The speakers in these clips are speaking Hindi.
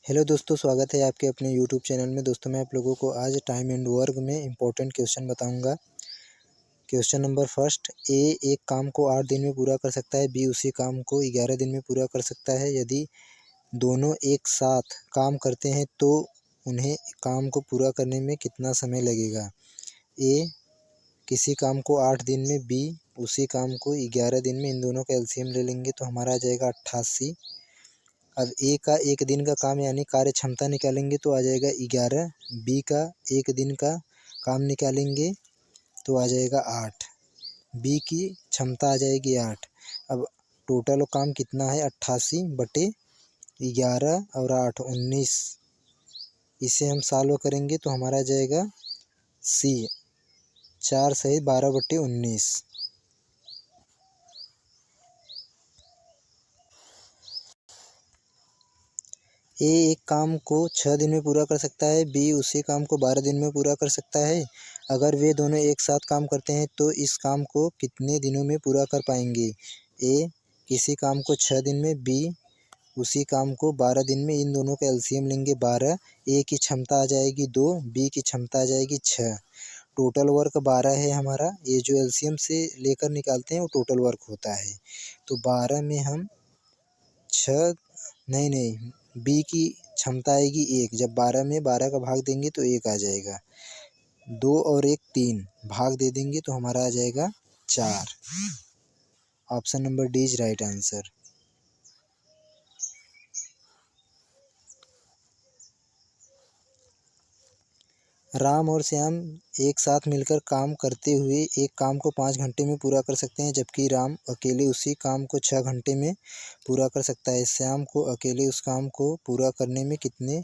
हेलो दोस्तों, स्वागत है आपके अपने यूट्यूब चैनल में। दोस्तों मैं आप लोगों को आज टाइम एंड वर्क में इम्पोर्टेंट क्वेश्चन बताऊंगा। क्वेश्चन नंबर फर्स्ट, ए एक काम को 8 दिन में पूरा कर सकता है, बी उसी काम को 11 दिन में पूरा कर सकता है। यदि दोनों एक साथ काम करते हैं तो उन्हें काम को पूरा करने में कितना समय लगेगा। ए किसी काम को 8 दिन में, बी उसी काम को 11 दिन में। इन दोनों का एलसीएम ले लेंगे तो हमारा आ जाएगा 88। अब ए का एक दिन का काम यानी कार्य क्षमता निकालेंगे तो आ जाएगा 11। बी का एक दिन का काम निकालेंगे तो आ जाएगा 8। बी की क्षमता आ जाएगी 8। अब टोटल काम कितना है, 88 बटे 11 और 8 19। इसे हम सॉल्व करेंगे तो हमारा आ जाएगा सी 4 सही 12 बटे 19। ए एक काम को 6 दिन में पूरा कर सकता है, बी उसी काम को 12 दिन में पूरा कर सकता है। अगर वे दोनों एक साथ काम करते हैं तो इस काम को कितने दिनों में पूरा कर पाएंगे। ए किसी काम को 6 दिन में, बी उसी काम को 12 दिन में। इन दोनों का एलसीएम लेंगे 12। ए की क्षमता आ जाएगी 2, बी की क्षमता आ जाएगी 6। टोटल वर्क 12 है हमारा। ये जो एलसीएम से लेकर निकालते हैं वो टोटल वर्क होता है। तो 12 में हम 6 नहीं बी की क्षमता आएगी 1। जब 12 में 12 का भाग देंगे तो 1 आ जाएगा। 2 और 1 3 भाग दे देंगे तो हमारा आ जाएगा 4। Option number D is right answer. Ram और श्याम एक साथ मिलकर काम करते हुए एक काम को 5 घंटे में पूरा कर सकते हैं, जबकि राम अकेले उसी काम को 6 घंटे में पूरा कर सकता है। श्याम को अकेले उस काम को पूरा करने में कितने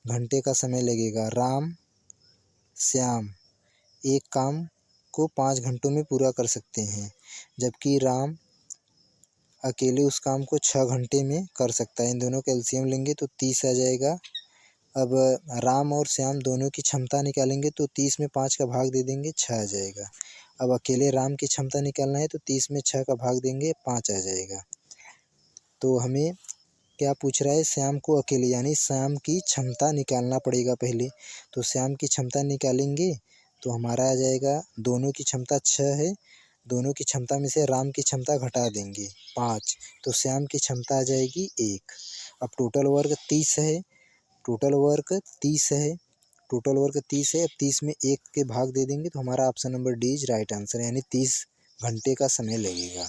घंटे का समय लगेगा। राम श्याम एक काम को 5 घंटों में पूरा कर सकते हैं, जबकि राम अकेले उस काम को 6 घंटे में कर सकता है। इन दोनों का एलसीएम लेंगे तो 30 आ जाएगा। अब राम और श्याम दोनों की क्षमता निकालेंगे तो 30 में 5 का भाग दे देंगे 6 आ जाएगा। अब अकेले राम की क्षमता निकालना है तो 30 में 6 का भाग देंगे 5 आ जाएगा। तो हमें क्या पूछ रहा है, श्याम को अकेले यानी श्याम की क्षमता निकालना पड़ेगा पहले। तो श्याम की क्षमता निकालेंगे तो हमारा आ जाएगा, दोनों की क्षमता 6 है, दोनों की क्षमता में से राम की क्षमता घटा देंगे 5, तो श्याम की क्षमता आ जाएगी 1। अब टोटल वर्क 30 है, टोटल वर्क 30 है, टोटल वर्क 30 है। अब 30 में 1 के भाग दे देंगे तो हमारा option number D is right answer, यानी 30 घंटे का समय लगेगा।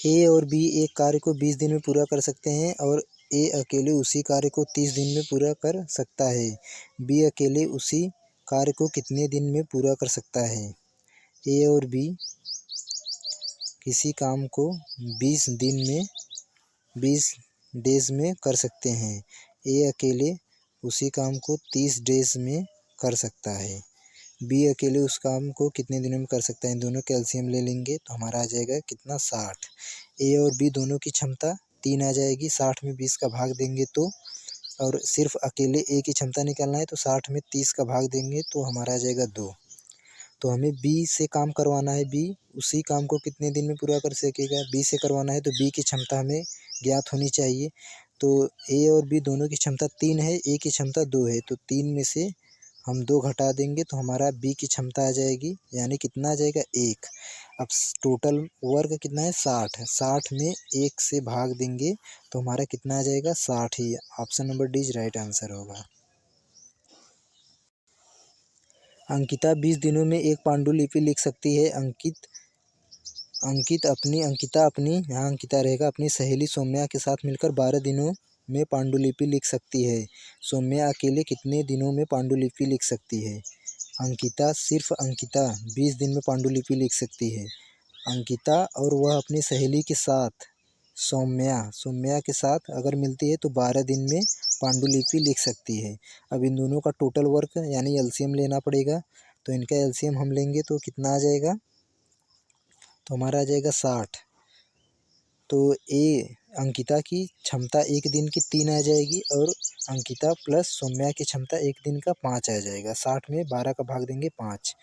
ए और बी एक कार्य को 20 दिन में पूरा कर सकते हैं और ए अकेले उसी कार्य को 30 दिन में पूरा कर सकता है। बी अकेले उसी कार्य को कितने दिन में पूरा कर सकता है। ए और बी किसी काम को 20 दिन में 20 डेज में कर सकते हैं। ए अकेले उसी काम को 30 डेज में कर सकता है। बी अकेले उस काम को कितने दिनों में कर सकता है। इन दोनों का एलसीएम ले लेंगे तो हमारा आ जाएगा कितना, 60। ए और बी दोनों की क्षमता 3 आ जाएगी, 60 में 20 का भाग देंगे तो, और सिर्फ अकेले ए की क्षमता निकालना है तो 60 में 30 का भाग देंगे तो हमारा आ जाएगा 2। तो हमें बी से काम करवाना है, बी उसी काम को कितने दिन में पूरा कर सकेगा। बी से करवाना है तो बी की क्षमता हमें ज्ञात होनी चाहिए। तो ए और बी दोनों की क्षमता 3 है, ए की क्षमता 2 है, तो 3 में से हम 2 घटा देंगे तो हमारा बी की क्षमता आ जाएगी, यानी कितना आ जाएगा 1। अब टोटल वर्क कितना है 60 है, 60 में 1 से भाग देंगे तो हमारा कितना आ जाएगा 60 ही। Option number D is right answer होगा। अंकिता 20 दिनों में एक पांडुलिपि लिख सकती है। अंकिता अपनी यहाँ अंकिता रहेगा, अपनी सहेली सौम्या के साथ मिलकर 12 दिनों में पांडुलिपि लिख सकती है। सौम्या अकेले कितने दिनों में पांडुलिपि लिख सकती है। सिर्फ अंकिता 20 दिन में पांडुलिपि लिख सकती है। अंकिता और वह अपनी सहेली के साथ सौम्या के साथ अगर मिलती है तो 12 दिन में पांडुलिपि लिख सकती है। अब इन दोनों का टोटल वर्क यानी एलसीएम लेना पड़ेगा, तो इनका एलसीएम हम लेंगे तो कितना आ जाएगा, तो हमारा आ जाएगा 60। तो ए अंकिता की क्षमता एक दिन की 3 आ जाएगी और अंकिता प्लस सौम्या की क्षमता एक दिन का 5 आ जाएगा। 60 में 12 का भाग देंगे 5।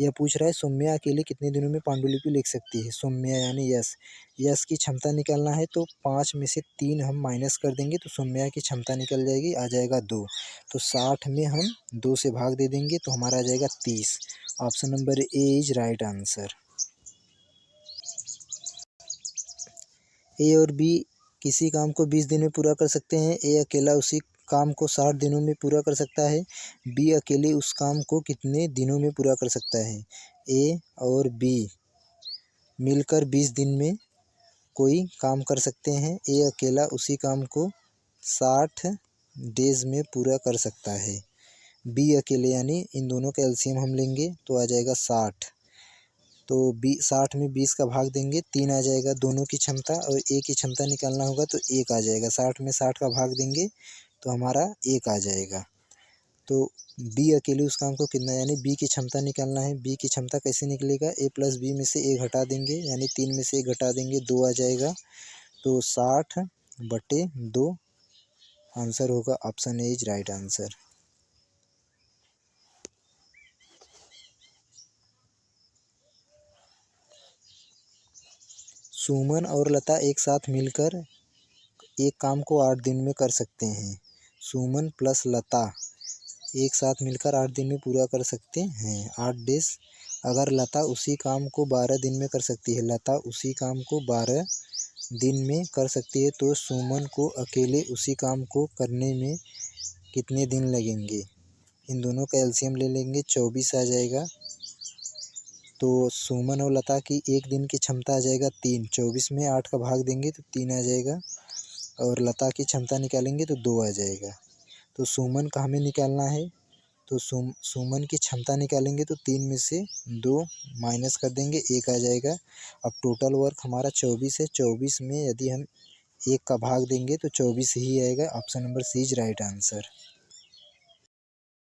यह पूछ रहा है सौम्या अकेले कितने दिनों में पांडुलिपि लिख सकती है। सौम्या यानी यश, यश की क्षमता निकालना है तो 5 में से 3 हम माइनस कर देंगे तो सौम्या की क्षमता निकल जाएगी, आ जाएगा 2। तो 60 में हम 2 से भाग दे देंगे तो हमारा आ जाएगा 30। Option number A is right answer. A और बी किसी काम को 20 दिन में पूरा कर सकते हैं। ए अकेला उसी काम को 60 दिनों में पूरा कर सकता है। बी अकेले उस काम को कितने दिनों में पूरा कर सकता है। ए और बी मिलकर 20 दिन में कोई काम कर सकते हैं। ए अकेला उसी काम को 60 डेज में पूरा कर सकता है। बी अकेले यानी इन दोनों का एलसीएम हम लेंगे तो आ जाएगा 60। तो 60 में 20 का भाग देंगे 3 आ जाएगा दोनों की क्षमता, और ए की क्षमता निकालना होगा तो 1 आ जाएगा। 60 में 60 का भाग देंगे तो हमारा 1 आ जाएगा। तो बी अकेले उस काम को कितना, यानी बी की क्षमता निकालना है। बी की क्षमता कैसे निकलेगा, ए प्लस बी में से 1 हटा देंगे यानी 3 में से 1 घटा देंगे 2 आ जाएगा। तो 60/2 आंसर होगा। Option A is right answer. Suman और लता एक साथ मिलकर एक काम को 8 दिन में कर सकते हैं। सुमन प्लस लता एक साथ मिलकर 8 दिन में पूरा कर सकते हैं, 8 डेज। अगर लता उसी काम को 12 दिन में कर सकती है, लता उसी काम को 12 दिन में कर सकती है, तो सुमन को अकेले उसी काम को करने में कितने दिन लगेंगे। इन दोनों का एलसीएम ले लेंगे, 24 आ जाएगा। तो सुमन और लता की एक दिन की क्षमता आ जाएगा 3। 24 में 8 का भाग देंगे तो 3 आ जाएगा, और लता की क्षमता निकालेंगे तो 2 आ जाएगा। तो सुमन का हमें निकालना है, तो सुमन की क्षमता निकालेंगे तो 3 में से 2 माइनस कर देंगे, 1 आ जाएगा। अब टोटल वर्क हमारा 24 है। 24 में यदि हम 1 का भाग देंगे तो 24 ही आएगा। Option number C is right answer.